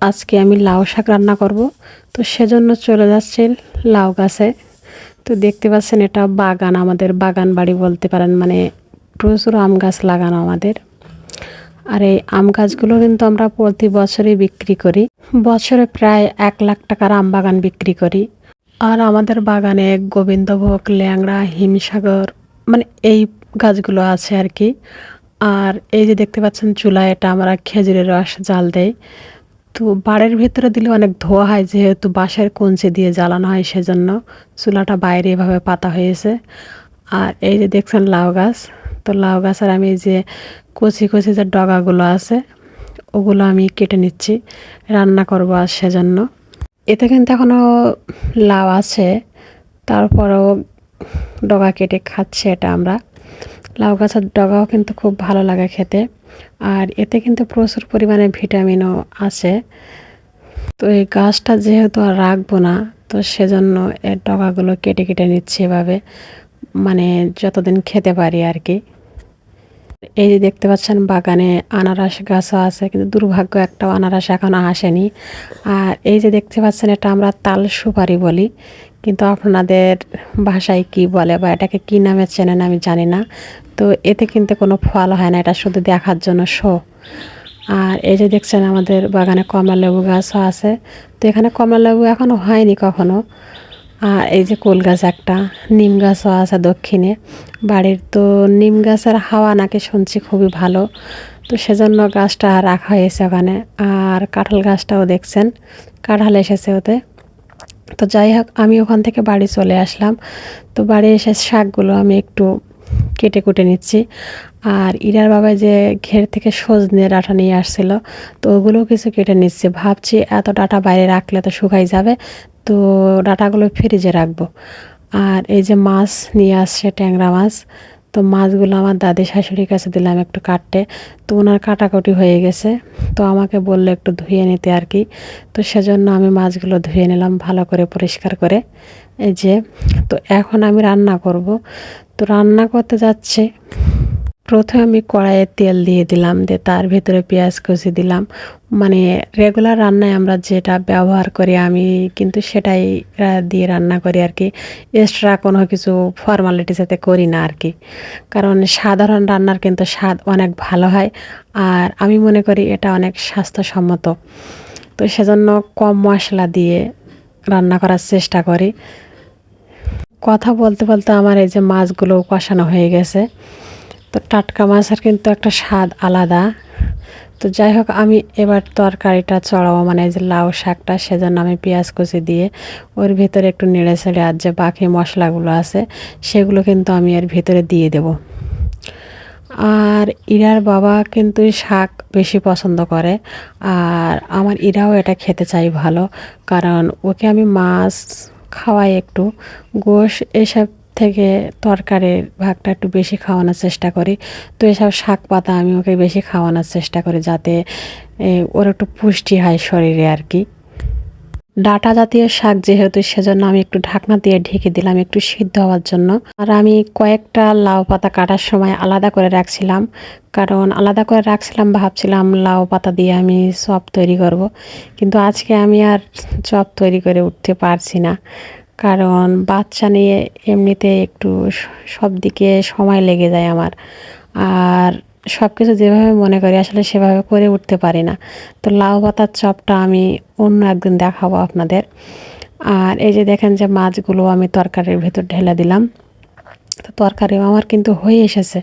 আজকে আমি লাউ শাক রান্না করব। তো সেজন্য চলে যাচ্ছি লাউ গাছে। তো দেখতে পাচ্ছেন এটা বাগান, আমাদের বাগান বাড়ি বলতে পারেন, মানে প্রচুর আম গাছ লাগানো আমাদের। আর এই আম গাছগুলো কিন্তু আমরা প্রতি বছরই বিক্রি করি। বছরে প্রায় 1 লাখ টাকার আম বাগান বিক্রি করি। আর আমাদের বাগানে গোবিন্দভোগ, ল্যাংড়া, হিমসাগর, মানে এই গাছগুলো আছে আর কি। আর এই যে দেখতে পাচ্ছেন চুলায় এটা আমরা খেজুরের রস জাল দেই। তো বাড়ির ভেতরে দিলে অনেক ধোয়া হয়, যেহেতু বাঁশের কঞ্চি দিয়ে জ্বালানো হয়, সেজন্য চুলাটা বাইরে এভাবে পাতা হয়েছে। আর এই যে দেখছেন লাউ গাছ, তো লাউ গাছের আমি যে কচি কচি যে ডগাগুলো আছে ওগুলো আমি কেটে নিচ্ছি, রান্না করবো আর সেজন্য। এতে কিন্তু এখনও লাউ আছে, তারপরেও ডগা কেটে খাচ্ছে এটা আমরা। লাউ গাছের ডগাও কিন্তু খুব ভালো লাগে খেতে, আর এতে কিন্তু প্রচুর পরিমাণে ভিটামিনও আছে। তো এই গাছটা যেহেতু আর রাখবো না, তো সেজন্য এর ডগাগুলো কেটে কেটে নিচ্ছি এভাবে, মানে যতদিন খেতে পারি আর কি। এই যে দেখতে পাচ্ছেন বাগানে আনারস গাছও আছে, কিন্তু দুর্ভাগ্য একটাও আনারস এখনো আসেনি। আর এই যে দেখতে পাচ্ছেন এটা আমরা তাল সুপারি বলি, কিন্তু আপনাদের ভাষায় কি বলে বা এটাকে কি নামে চেনেন আমি জানি না। তো এতে কিন্তু কোনো ফল হয় না, এটা শুধু দেখার জন্য শো। আর এই যে দেখছেন আমাদের বাগানে কমলা লেবু গাছও আছে। তো এখানে কমলা লেবু এখনও হয়নি কখনো। আর এই যে কুল গাছ একটা, নিম গাছও আছে দক্ষিণে বাড়ির। তো নিম গাছের হাওয়া নাকি শুনছি খুবই ভালো, তো সেজন্য গাছটা রাখা হয়েছে ওখানে। আর কাঁঠাল গাছটাও দেখছেন, কাঁঠাল এসেছে ওতে। তো যাই হোক, আমি ওখান থেকে বাড়ি চলে আসলাম। তো বাড়ি এসে শাকগুলো আমি একটু কেটে কুটে নিচ্ছি। আর ইরার বাবা যে ঘের থেকে সজনে ডাঁটা নিয়ে আসছিল, তো ওগুলোও কিছু কেটে নিচ্ছি। ভাবছি এত ডাঁটা বাইরে রাখলে তো শুকাই যাবে, তো ডাঁটাগুলো ফ্রিজে রাখবো। আর এই যে মাছ নিয়ে আসছে, ট্যাংরা মাছ। তো মাছগুলো আমার দাদি শাশুড়ির কাছে দিলাম একটু কাটতে, তো ওনার কাটাকুটি হয়ে গেছে। তো আমাকে বললো একটু ধুয়ে নিতে আর কি। তো সেজন্য আমি মাছগুলো ধুয়ে নিলাম ভালো করে পরিষ্কার করে। এই যে, তো এখন আমি রান্না করব। তো রান্না করতে যাচ্ছি, প্রথমে আমি কড়াইয়ে তেল দিয়ে দিলাম, দিয়ে তার ভিতরে পেঁয়াজ কুচি দিলাম। মানে রেগুলার রান্নায় আমরা যেটা ব্যবহার করি আমি কিন্তু সেটাই দিয়ে রান্না করি আর কি। এক্সট্রা কোনো কিছু ফর্মালিটি যাতে করি না আর কি, কারণ সাধারণ রান্নার কিন্তু স্বাদ অনেক ভালো হয়। আর আমি মনে করি এটা অনেক স্বাস্থ্যসম্মত। তো সেজন্য কম মশলা দিয়ে রান্না করার চেষ্টা করি। কথা বলতে বলতে আমার এই যে মাছগুলো কষানো হয়ে গেছে। তো টাটকা মাছের কিন্তু একটা স্বাদ আলাদা। তো যাই হোক, আমি এবার তরকারিটা চড়াবো, মানে যে লাউ শাকটা, সেজন্য আমি পেঁয়াজ কুচি দিয়ে ওর ভিতরে একটু নেড়ে ছেড়ে আর যে বাকি মশলাগুলো আছে সেগুলো কিন্তু আমি এর ভিতরে দিয়ে দেব। আর ইরার বাবা কিন্তু শাক বেশি পছন্দ করে, আর আমার ইরাও এটা খেতে চাই ভালো, কারণ ওকে আমি মাছ খাওয়াই একটু, গোশ এসব থেকে তরকারির ভাগটা একটু বেশি খাওয়ানোর চেষ্টা করি। তো এসব শাক পাতা আমি ওকে বেশি খাওয়ানোর চেষ্টা করি, যাতে ওর একটু পুষ্টি হয় শরীরে আর কি। ডাঁটা জাতীয় শাক যেহেতু, সেজন্য আমি একটু ঢাকনা দিয়ে ঢেকে দিলাম একটু সিদ্ধ হওয়ার জন্য। আর আমি কয়েকটা লাউ পাতা কাটার সময় আলাদা করে রাখছিলাম, কারণ আলাদা করে রাখছিলাম ভাবছিলাম লাউ পাতা দিয়ে আমি চপ তৈরি করব। কিন্তু আজকে আমি আর চপ তৈরি করে উঠতে পারছি না, কারণ বাচ্চা নিয়ে এমনিতে একটু সব দিকে সময় লেগে যায় আমার। আর সব কিছু যেভাবে মনে করি আসলে সেভাবে করে উঠতে পারি না। তো লাউ পাতার চপটা আমি অন্য একদিন দেখাবো আপনাদের। আর এই যে দেখেন যে মাছগুলো আমি তরকারির ভেতর ঢেলে দিলাম। তো তরকারিও আমার কিন্তু হয়ে এসেছে।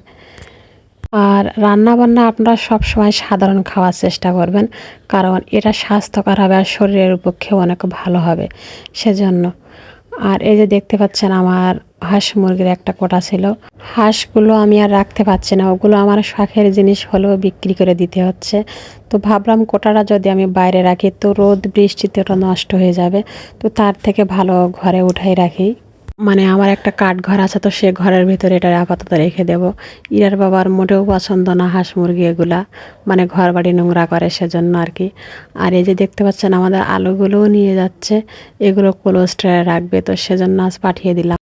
আর রান্না বান্না আপনারা সবসময় সাধারণ খাওয়ার চেষ্টা করবেন, কারণ এটা স্বাস্থ্যকর হবে আর শরীরের পক্ষে অনেক ভালো হবে সেজন্য। আর এই যে দেখতে পাচ্ছেন আমার হাঁস মুরগির একটা কোটা ছিল, হাঁসগুলো আমি আর রাখতে পারছি না, ওগুলো আমার শখের জিনিস হলেও বিক্রি করে দিতে হচ্ছে। তো ভাবলাম কোটাটা যদি আমি বাইরে রাখি তো রোদ বৃষ্টিতে ওটা নষ্ট হয়ে যাবে, তো তার থেকে ভালো ঘরে উঠাই রাখি। মানে আমার একটা কাঠ ঘর আছে, তো সে ঘরের ভিতরে এটা আপাতত রেখে দেব। ইরার বাবার মোটেও পছন্দ না হাঁস মুরগি এগুলা, মানে ঘর বাড়ি নোংরা করে সেজন্য আর কি। আর এই যে দেখতে পাচ্ছেন আমাদের আলুগুলোও নিয়ে যাচ্ছে, এগুলো কোল্ড স্টোরে রাখবে, তো সেজন্য আজ পাঠিয়ে দিলাম।